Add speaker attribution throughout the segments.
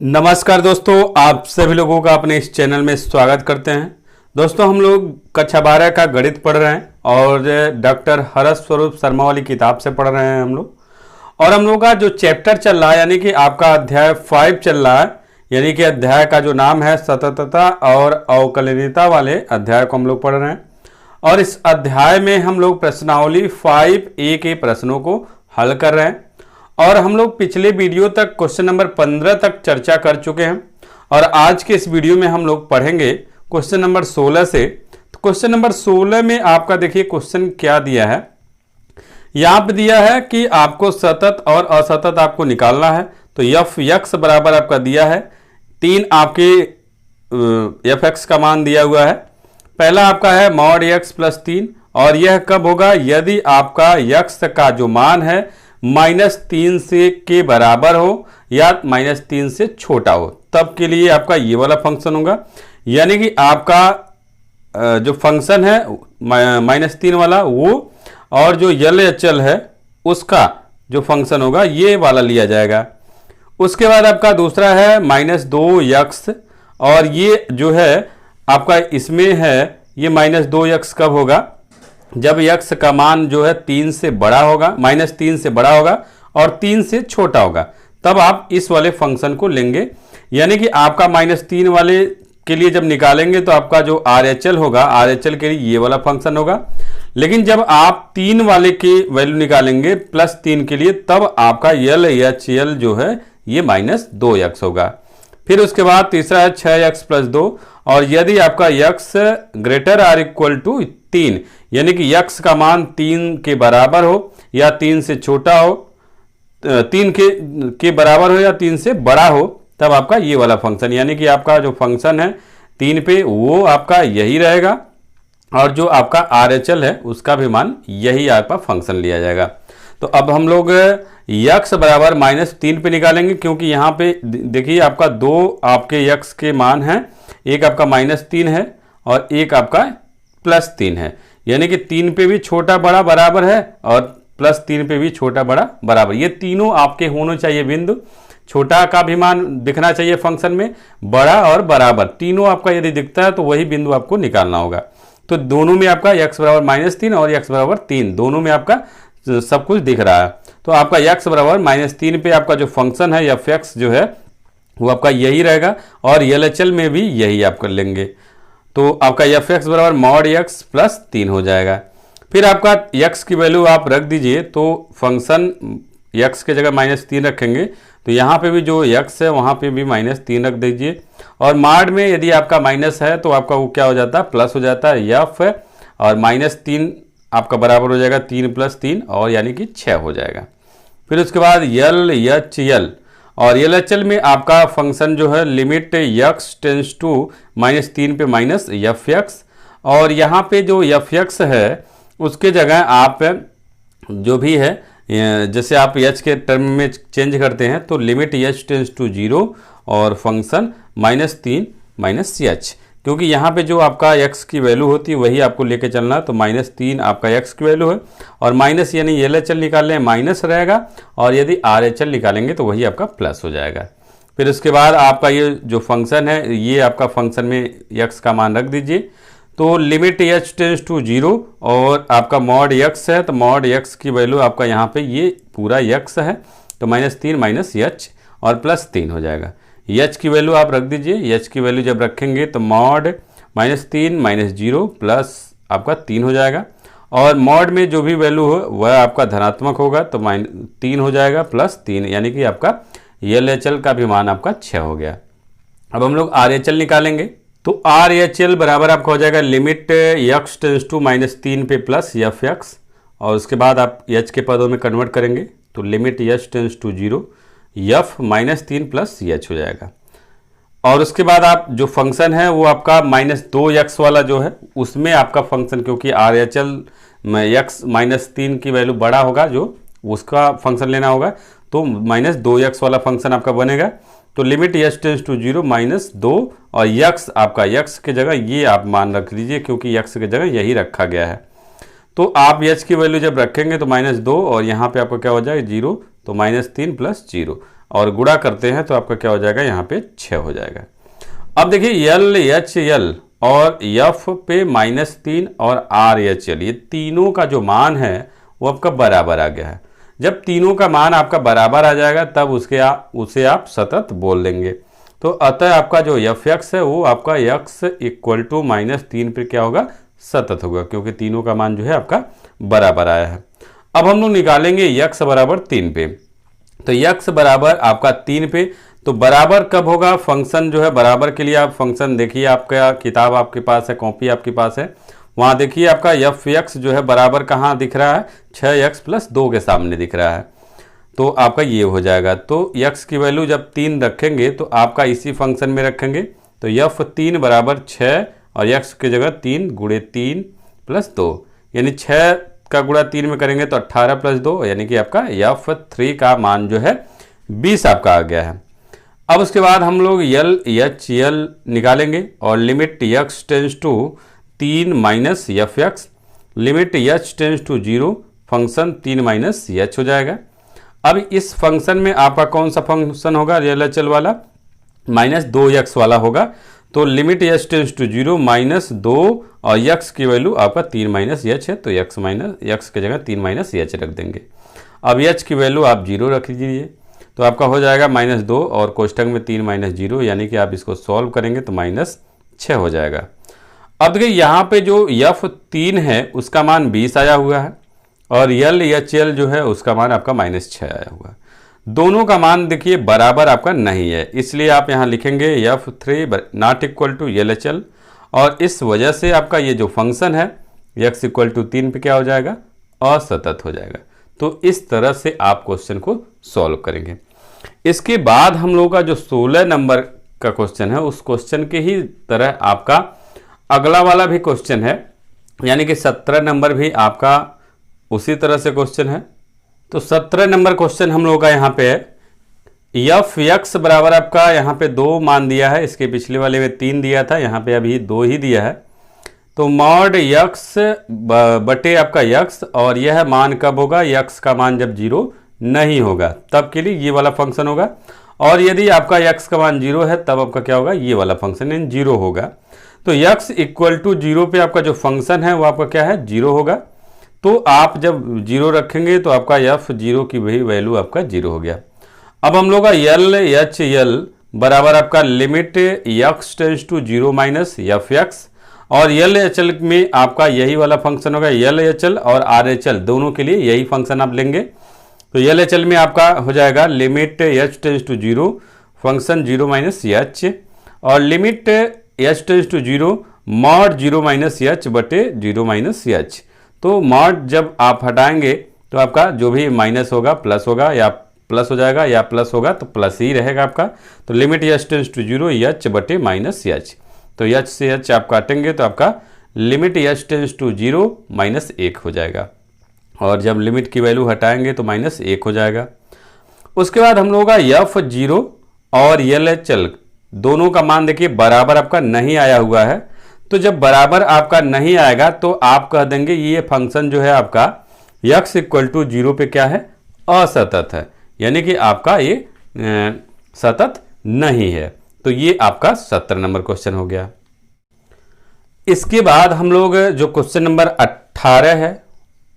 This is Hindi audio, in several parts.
Speaker 1: नमस्कार दोस्तों, आप सभी लोगों का अपने इस चैनल में स्वागत करते हैं। दोस्तों, हम लोग कक्षा 12 का गणित पढ़ रहे हैं और डॉक्टर हर्ष स्वरूप शर्मा वाली किताब से पढ़ रहे हैं हम लोग। और हम लोग का जो चैप्टर चल रहा है यानी कि आपका अध्याय 5 चल रहा है, यानी कि अध्याय का जो नाम है सततता और अवकलनीयता वाले अध्याय को हम लोग पढ़ रहे हैं। और इस अध्याय में हम लोग प्रश्नावली 5A के प्रश्नों को हल कर रहे हैं। और हम लोग पिछले वीडियो तक क्वेश्चन नंबर 15 तक चर्चा कर चुके हैं और आज के इस वीडियो में हम लोग पढ़ेंगे क्वेश्चन नंबर 16 से। तो क्वेश्चन नंबर 16 में आपका देखिए क्वेश्चन क्या दिया है। यहाँ पे दिया है कि आपको सतत और असतत आपको निकालना है। तो एफ एक्स बराबर आपका दिया है 3, आपके एफ एक्स का मान दिया हुआ है। पहला आपका है मॉड एक्स प्लस 3 और यह कब होगा, यदि आपका एक्स का जो मान है -3 से के बराबर हो या -3 से छोटा हो, तब के लिए आपका ये वाला फंक्शन होगा। यानी कि आपका जो फंक्शन है -3 वाला वो, और जो यल अचल है उसका जो फंक्शन होगा ये वाला लिया जाएगा। उसके बाद आपका दूसरा है -2x और ये जो है आपका इसमें है ये -2x कब होगा, जब x का मान जो है 3 से बड़ा होगा, -3 से बड़ा होगा और 3 से छोटा होगा, तब आप इस वाले फंक्शन को लेंगे। यानी कि आपका -3 वाले के लिए जब निकालेंगे तो आपका जो RHL होगा, RHL के लिए ये वाला फंक्शन होगा। लेकिन जब आप 3 वाले की वैल्यू निकालेंगे +3 के लिए, तब आपका LHL जो है ये -2x होगा। फिर उसके बाद तीसरा है 6x + 2 और यदि आपका x greater or equal to 3, यानी कि x का मान 3 के बराबर हो या 3 से छोटा हो, 3 के बराबर हो या 3 से बड़ा हो, तब आपका ये वाला फंक्शन, यानी कि आपका जो फंक्शन है 3 पे वो आपका यही रहेगा और जो आपका RHL है उसका भी मान यही आपका फंक्शन लिया जाएगा। तो अब हम लोग x बराबर -3 पे निकालेंगे, क्योंकि यहाँ पे देखिए आपका 2 आपके x के मान हैं, एक आपका -3 है और एक आपका +3 है। यानी कि 3 पे भी छोटा बड़ा बराबर है और +3 पे भी छोटा बड़ा बराबर, ये तीनों आपके होने चाहिए बिंदु। छोटा का भी मान दिखना चाहिए फंक्शन में, बड़ा और बराबर तीनों आपका यदि दिखता है तो वही बिंदु आपको निकालना होगा। तो दोनों में आपका x बराबर -3 और x बराबर 3, दोनों में आपका सब कुछ दिख रहा है। तो आपका x बराबर -3 पे आपका जो फंक्शन है एफ एक्स जो है वो आपका यही रहेगा और LHL में भी यही आप कर लेंगे। तो आपका एफ एक्स बराबर मॉड x + 3 हो जाएगा। फिर आपका x की वैल्यू आप रख दीजिए, तो फंक्शन x के जगह -3 रखेंगे तो यहाँ पे भी जो x है वहाँ पे भी -3 रख दीजिए। और मॉड में यदि आपका माइनस है तो आपका वो क्या हो जाता है, प्लस हो जाता है f, और -3 आपका बराबर हो जाएगा 3 + 3 और यानी कि 6 हो जाएगा। फिर उसके बाद LHL और LHL में आपका फंक्शन जो है लिमिट x टेंस टू -3 पे -f(x), और यहाँ पे जो f(x) है उसके जगह आप जो भी है जैसे आप h के टर्म में चेंज करते हैं तो लिमिट h टेंस टू 0 और फंक्शन -3 -h, क्योंकि यहाँ पे जो आपका x की वैल्यू होती है वही आपको लेके चलना है। तो -3 आपका x की वैल्यू है और माइनस यानी LHL निकाल लें माइनस रहेगा और यदि RHL निकालेंगे तो वही आपका प्लस हो जाएगा। फिर उसके बाद आपका ये जो फंक्शन है ये आपका फंक्शन में x का मान रख दीजिए। तो लिमिट h टेंस टू 0 और आपका मॉड x है, तो मॉड x की वैल्यू आपका यहाँ पे ये पूरा x है, तो -3 -h और +3 हो जाएगा। h की वैल्यू आप रख दीजिए। h की वैल्यू जब रखेंगे तो मॉड -3 -0 प्लस आपका 3 हो जाएगा, और मॉड में जो भी वैल्यू हो वह आपका धनात्मक होगा तो -3 हो जाएगा +3, यानी कि आपका LHL का भी मान आपका 6 हो गया। अब हम लोग RHL निकालेंगे। तो RHL बराबर आपका हो जाएगा लिमिट x टेंस टू -3 पे +f(x), और उसके बाद आप h के पदों में कन्वर्ट करेंगे तो limit h tends to 0 f -3 +h हो जाएगा। और उसके बाद आप जो फंक्शन है वो आपका -2x वाला जो है उसमें आपका फंक्शन, क्योंकि RHL में x -3 की वैल्यू बड़ा होगा जो उसका फंक्शन लेना होगा, तो -2x वाला फंक्शन आपका बनेगा। तो लिमिट h टेंस टू 0 -2 और x आपका x के जगह ये आप मान रख लीजिए, क्योंकि x के जगह यही रखा गया है। तो आप h की वैल्यू जब रखेंगे तो -2 और यहाँ पे आपका क्या हो जाएगा 0, तो -3 + 0 और गुणा करते हैं तो आपका क्या हो जाएगा, यहाँ पे 6 हो जाएगा। अब देखिए यल एच यल और एफ पे -3 और आर एच एल, ये तीनों का जो मान है वो आपका बराबर आ गया है। जब तीनों का मान आपका बराबर आ जाएगा तब उसे आप सतत बोल देंगे। तो अतः आपका जो एफ एक्स है वो आपका एक्स इक्वल टू -3 पे क्या होगा, सतत होगा, क्योंकि तीनों का मान जो है आपका बराबर आया है। अब हम लोग निकालेंगे यक्स बराबर 3 पे। तो यक्स बराबर आपका 3 पे, तो बराबर कब होगा, फंक्शन जो है बराबर के लिए आप फंक्शन देखिए, आपका किताब आपके पास है, कॉपी आपके पास है, वहाँ देखिए आपका एफ एक्स जो है बराबर कहाँ दिख रहा है, 6x + 2 के सामने दिख रहा है। तो आपका ये हो जाएगा। तो x की वैल्यू जब 3 रखेंगे तो आपका इसी फंक्शन में रखेंगे, तो f3 बराबर 6 और x की जगह 3 × 3 + 2, यानी 6 का गुणा 3 में करेंगे तो 18 + 2, यानी कि आपका f3 का मान जो है 20 आपका आ गया है। अब उसके बाद हम लोग यल एच यल निकालेंगे और limit x tends to 3 - F X, limit h tends to 0, function 3 - h हो जाएगा। अब इस फंक्शन में आपका कौन सा फंक्शन होगा, यल एच एल वाला, -2x वाला होगा। तो लिमिट h टेंस टू 0 -2 और x की वैल्यू आपका 3 - h है, तो x की जगह 3 - h रख देंगे। अब h की वैल्यू आप 0 रख दीजिए, तो आपका हो जाएगा -2 और कोष्टक में 3 - 0, यानी कि आप इसको सॉल्व करेंगे तो -6 हो जाएगा। अब देखिए यहाँ पे जो f3 है उसका मान 20 आया हुआ है और यल एच एल जो है उसका मान आपका -6 आया हुआ है। दोनों का मान देखिए बराबर आपका नहीं है, इसलिए आप यहाँ लिखेंगे f3 not equal to L H L, और इस वजह से आपका ये जो फंक्शन है x इक्वल टू 3 पे क्या हो जाएगा, असतत हो जाएगा। तो इस तरह से आप क्वेश्चन को सॉल्व करेंगे। इसके बाद हम लोगों का जो 16 नंबर का क्वेश्चन है उस क्वेश्चन के ही तरह आपका अगला वाला भी क्वेश्चन है, यानी कि 17 नंबर भी आपका उसी तरह से क्वेश्चन है। तो 17 नंबर क्वेश्चन हम लोगों का यहाँ पे है, एफ एक्स बराबर आपका यहाँ पे 2 मान दिया है, इसके पिछले वाले में 3 दिया था, यहाँ पे अभी 2 ही दिया है। तो मॉड यक्स बटे आपका यक्स, और यह मान कब होगा, यक्स का मान जब 0 नहीं होगा तब के लिए ये वाला फंक्शन होगा, और यदि आपका यक्स का मान 0 है तब आपका क्या होगा, ये वाला फंक्शन इन 0 होगा। तो यक्स इक्वल टू 0 पे आपका जो फंक्शन है वो आपका क्या है, 0 होगा। तो आप जब 0 रखेंगे तो आपका f0 की वही वैल्यू आपका 0 हो गया। अब हम लोग का यल एच यल बराबर आपका limit x tends to 0 - F X, और यल एच एल में आपका यही वाला फंक्शन होगा, यल एच एल और आर एच एल दोनों के लिए यही फंक्शन आप लेंगे। तो यल एच एल में आपका हो जाएगा limit h tends to 0, function 0 - h, और limit h tends to 0 mod 0 - h बटे 0 - h। तो मॉड जब आप हटाएंगे तो आपका जो भी माइनस होगा प्लस होगा, या प्लस हो जाएगा, या प्लस होगा तो प्लस ही रहेगा आपका। तो limit h tends to 0 h बटे -h, तो h से h आप काटेंगे तो आपका लिमिट h टेंस टू 0 -1 हो जाएगा, और जब लिमिट की वैल्यू हटाएंगे तो -1 हो जाएगा। उसके बाद हम लोगों का f0 और यल एच एल दोनों का मान देखिए बराबर आपका नहीं आया हुआ है। तो जब बराबर आपका नहीं आएगा तो आप कह देंगे ये फंक्शन जो है आपका x इक्वल टू 0 पे क्या है, असतत है, यानी कि आपका ये सतत नहीं है। तो ये आपका 17 नंबर क्वेश्चन हो गया। इसके बाद हम लोग जो क्वेश्चन नंबर 18 है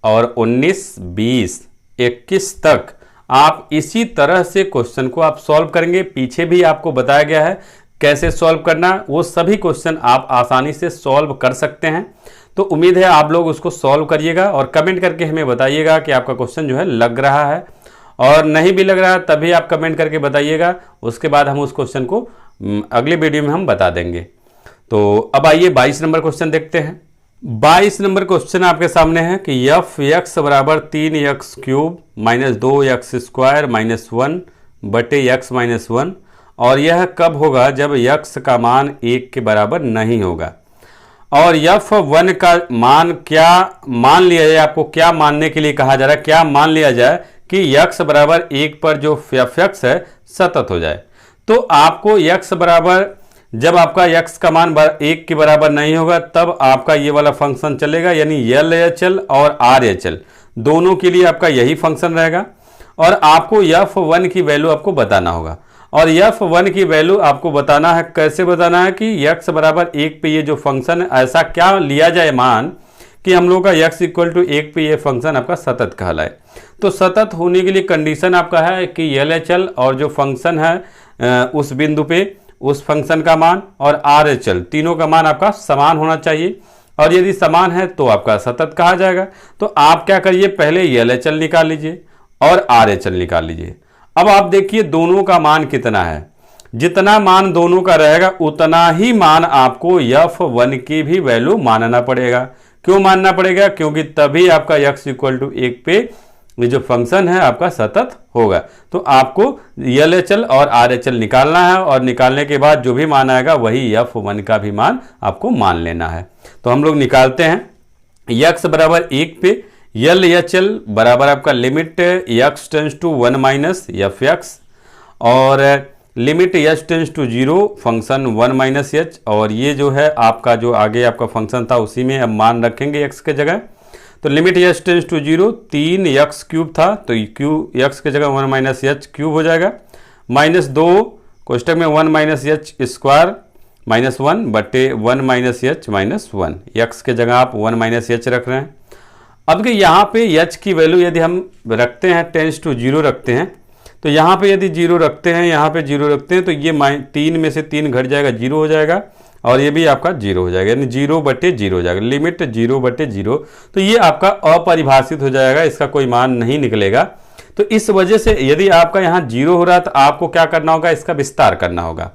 Speaker 1: और 19, 20, 21 तक आप इसी तरह से क्वेश्चन को आप सॉल्व करेंगे। पीछे भी आपको बताया गया है कैसे सॉल्व करना, वो सभी क्वेश्चन आप आसानी से सॉल्व कर सकते हैं। तो उम्मीद है आप लोग उसको सॉल्व करिएगा और कमेंट करके हमें बताइएगा कि आपका क्वेश्चन जो है लग रहा है, और नहीं भी लग रहा है तभी आप कमेंट करके बताइएगा। उसके बाद हम उस क्वेश्चन को अगले वीडियो में हम बता देंगे। तो अब आइए 22 नंबर क्वेश्चन देखते हैं। 22 नंबर क्वेश्चन आपके सामने है कि एफ एक्स बराबर 3x³ - 2x² - 1 बटे x - 1, और यह कब होगा, जब x का मान 1 के बराबर नहीं होगा। और f1 का मान क्या मान लिया जाए, आपको क्या मानने के लिए कहा जा रहा है, क्या मान लिया जाए कि x बराबर 1 पर जो f(x) है सतत हो जाए। तो आपको x बराबर, जब आपका x का मान 1 के बराबर नहीं होगा तब आपका ये वाला फंक्शन चलेगा, यानी यल एच एल और आर एच एल दोनों के लिए आपका यही फंक्शन रहेगा। और आपको F1 की वैल्यू आपको बताना होगा। और F1 की वैल्यू आपको बताना है, कैसे बताना है कि x बराबर 1 पे ये जो फंक्शन है ऐसा क्या लिया जाए मान कि हम लोग का x इक्वल टू 1 पे ये फंक्शन आपका सतत कहलाए। तो सतत होने के लिए कंडीशन आपका है कि LHL और जो फंक्शन है उस बिंदु पे उस फंक्शन का मान और RHL तीनों का मान आपका समान होना चाहिए, और यदि समान है तो आपका सतत कहा जाएगा। तो आप क्या करिए, पहले LHL निकाल लीजिए और RHL निकाल लीजिए। अब आप देखिए दोनों का मान कितना है, जितना मान दोनों का रहेगा उतना ही मान आपको F1 की भी वैल्यू मानना पड़ेगा। क्यों मानना पड़ेगा? क्योंकि तभी आपका x इक्वल टू 1 पे ये जो फंक्शन है आपका सतत होगा। तो आपको LHL और RHL निकालना है, और निकालने के बाद जो भी मान आएगा वही F1 का भी मान आपको मान लेना है। तो हम लोग निकालते हैं x बराबर 1 पे LHL बराबर आपका limit x tends to 1 minus fx और limit h tends to 0 function 1 minus h, और ये जो है आपका जो आगे आपका फंक्शन था उसी में अब मान रखेंगे x के जगह। तो limit h tends to 0 3x cube था, तो x के जगह 1 माइनस h क्यूब हो जाएगा, माइनस 2 कोष्टक में 1 माइनस h स्क्वायर माइनस 1 बटे 1 माइनस h माइनस 1, x के जगह आप 1 माइनस h रख रहे हैं। अब कि यहाँ पे h की वैल्यू यदि हम रखते हैं टेंस टू 0 रखते हैं, तो यहाँ पे यदि 0 रखते हैं, यहाँ पे 0 रखते हैं तो ये 3 में से 3 घट जाएगा 0 हो जाएगा, और ये भी आपका 0 हो जाएगा, यानी 0 बटे 0 हो जाएगा, लिमिट 0 बटे 0। तो ये आपका अपरिभाषित हो जाएगा, इसका कोई मान नहीं निकलेगा। तो इस वजह से यदि आपका यहाँ 0 हो रहा है तो आपको क्या करना होगा, इसका विस्तार करना होगा।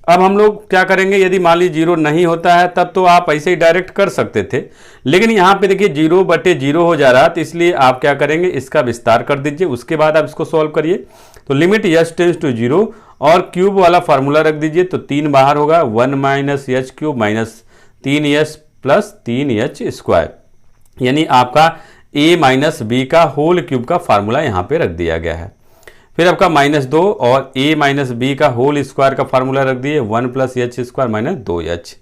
Speaker 1: अब हम लोग क्या करेंगे, यदि मान लीजिए 0 नहीं होता है तब तो आप ऐसे ही डायरेक्ट कर सकते थे, लेकिन यहाँ पे देखिए 0 बटे 0 हो जा रहा है, तो इसलिए आप क्या करेंगे, इसका विस्तार कर दीजिए, उसके बाद आप इसको सॉल्व करिए। तो लिमिट h टेंस टू 0 और क्यूब वाला फार्मूला रख दीजिए, तो 3 बाहर होगा, 1 minus h cube minus 3h plus 3h square, यानी आपका a माइनस b का होल क्यूब का फार्मूला यहाँ पे रख दिया गया है। फिर आपका माइनस 2 और a माइनस बी का होल स्क्वायर का फार्मूला रख दिए, 1 plus h square minus 2h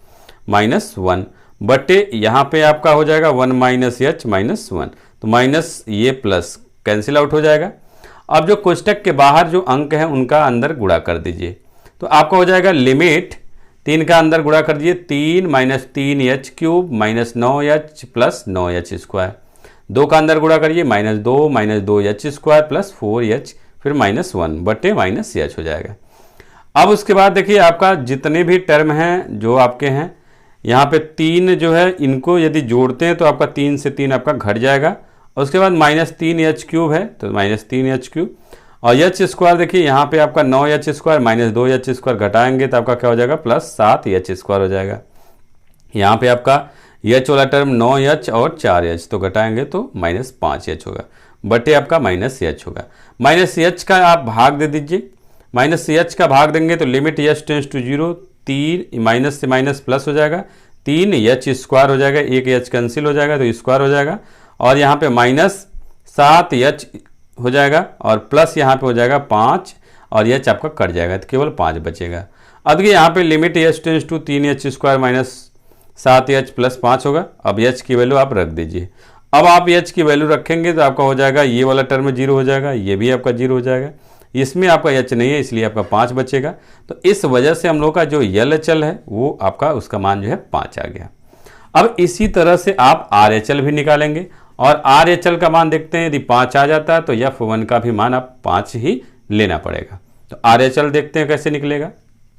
Speaker 1: minus 1 बटे यहाँ पे आपका हो जाएगा 1 माइनस h माइनस 1, तो माइनस ये प्लस कैंसिल आउट हो जाएगा। अब जो कोष्टक के बाहर जो अंक है उनका अंदर गुणा कर दीजिए, तो आपका हो जाएगा लिमिट 3 का अंदर गुणा कर दीजिए, 3 minus 3h cube minus 9h plus 9h square, 2 का अंदर गुणा करिए, minus 2h square plus 4h फिर माइनस 1 बटे माइनस h हो जाएगा। अब उसके बाद देखिए आपका जितने भी टर्म हैं जो आपके हैं, यहाँ पे 3 जो है इनको यदि जोड़ते हैं तो आपका 3 से 3 आपका घट जाएगा, और उसके बाद माइनस 3h क्यूब है तो माइनस 3h क्यूब, और h स्क्वायर देखिए यहाँ पे आपका 9h square minus 2h square घटाएंगे तो आपका क्या हो जाएगा, प्लस 7h स्क्वायर हो जाएगा। यहाँ पे आपका h वाला टर्म 9h और 4h तो घटाएंगे तो माइनस 5h होगा, बटे आपका माइनस h होगा। माइनस h का आप भाग दे दीजिए, माइनस h का भाग देंगे तो limit h tends to 0 3 minus से माइनस प्लस हो जाएगा, 3h स्क्वायर हो जाएगा, एक h कैंसिल हो जाएगा तो स्क्वायर हो जाएगा, और यहाँ पे माइनस 7h हो जाएगा और प्लस यहाँ पे हो जाएगा 5 और h आपका कट जाएगा तो केवल 5 बचेगा। अब देखिए यहाँ पे limit h tends to 3h square minus 7h plus 5 होगा। अब h की वैल्यू आप रख दीजिए। अब आप h की वैल्यू रखेंगे तो आपका हो जाएगा ये वाला टर्म 0 हो जाएगा, ये भी आपका 0 हो जाएगा, इसमें आपका h नहीं है इसलिए आपका 5 बचेगा। तो इस वजह से हम लोग का जो LHL है वो आपका उसका मान जो है 5 आ गया। अब इसी तरह से आप RHL भी निकालेंगे, और RHL का मान देखते हैं, यदि 5 आ जाता है तो F1 का भी मान आप 5 ही लेना पड़ेगा। तो RHL देखते हैं कैसे निकलेगा।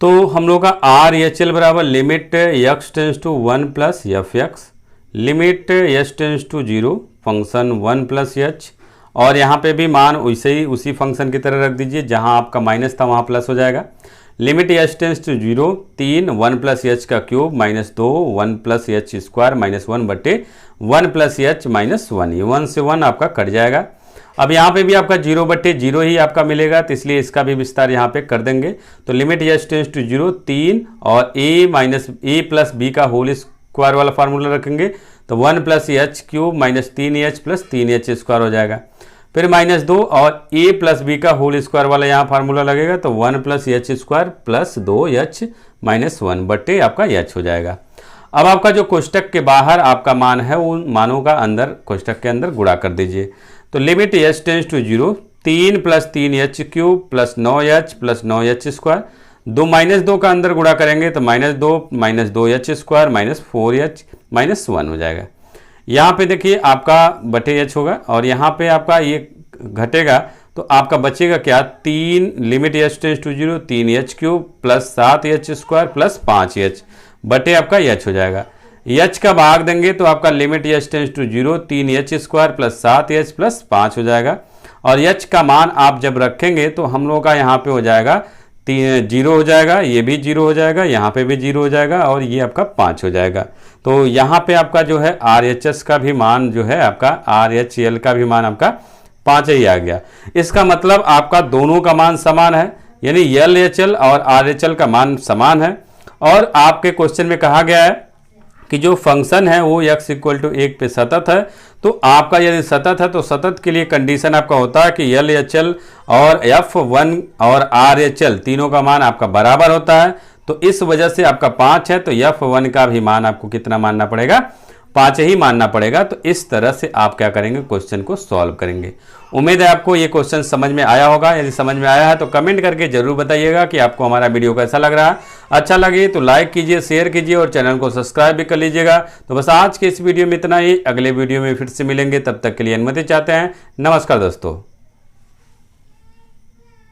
Speaker 1: तो हम लोग का RHL बराबर limit x tends to 1 plus fx, limit h tends to 0 function 1 plus h, और यहाँ पे भी मान वैसे ही उसी फंक्शन की तरह रख दीजिए, जहाँ आपका माइनस था वहाँ प्लस हो जाएगा। Limit h tends to 0 3 1 plus h का cube minus 2 1 plus h square minus 1 बटे 1 प्लस h माइनस 1, ये 1 से 1 आपका कट जाएगा। अब यहाँ पे भी आपका 0 बटे 0 ही आपका मिलेगा, तो इसलिए इसका भी विस्तार यहाँ पे कर देंगे। तो लिमिट h टेंस टू 0 3 और a प्लस b का होल स्क्वायर वाला फार्मूला रखेंगे तो 1 plus h cube minus 3h plus 3h square हो जाएगा। फिर माइनस 2 और a प्लस बी का होल स्क्वायर वाला यहाँ फार्मूला लगेगा तो 1 plus h square plus 2h minus 1 बटे आपका h हो जाएगा। अब आपका जो कोष्टक के बाहर आपका मान है उन मानों का अंदर कोष्टक के अंदर गुणा कर दीजिए। तो limit h tends to 0 3 + 3h³ + 9h + 9h²। 2 - 2 का अंदर गुणा करेंगे तो -2 - 2h² - 4h - 1 हो जाएगा। यहाँ पे देखिए आपका बटे h होगा और यहाँ पे आपका ये घटेगा तो आपका बचेगा क्या, 3 limit h tends to 0 3h³ + 7h² + 5h बटे आपका h हो जाएगा। h का भाग देंगे तो आपका limit h tends to 0 3h² + 7h + 5 हो जाएगा। और h का मान आप जब रखेंगे तो हम लोगों का यहाँ पे हो जाएगा 0 हो जाएगा, ये भी 0 हो जाएगा, यहाँ पे भी 0 हो जाएगा और ये आपका 5 हो जाएगा। तो यहाँ पे आपका जो है RHS का भी मान जो है आपका RHL का भी मान आपका 5 ही आ गया। इसका मतलब आपका दोनों का मान समान है, यानी LHL और RHL का मान समान है। और आपके क्वेश्चन में कहा गया है कि जो फंक्शन है वो x = 1 पे सतत है। तो आपका यदि सतत है तो सतत के लिए कंडीशन आपका होता है कि LHL और F1 और RHL तीनों का मान आपका बराबर होता है। तो इस वजह से आपका 5 है तो F1 का भी मान आपको कितना मानना पड़ेगा, 5 ही मानना पड़ेगा। तो इस तरह से आप क्या करेंगे, क्वेश्चन को सॉल्व करेंगे। उम्मीद है आपको ये क्वेश्चन समझ में आया होगा। यदि समझ में आया है तो कमेंट करके जरूर बताइएगा कि आपको हमारा वीडियो कैसा लग रहा है। अच्छा लगे तो लाइक कीजिए, शेयर कीजिए और चैनल को सब्सक्राइब भी कर लीजिएगा। तो बस आज के इस वीडियो में इतना ही, अगले वीडियो में फिर से मिलेंगे, तब तक के लिए अनुमति चाहते हैं। नमस्कार दोस्तों।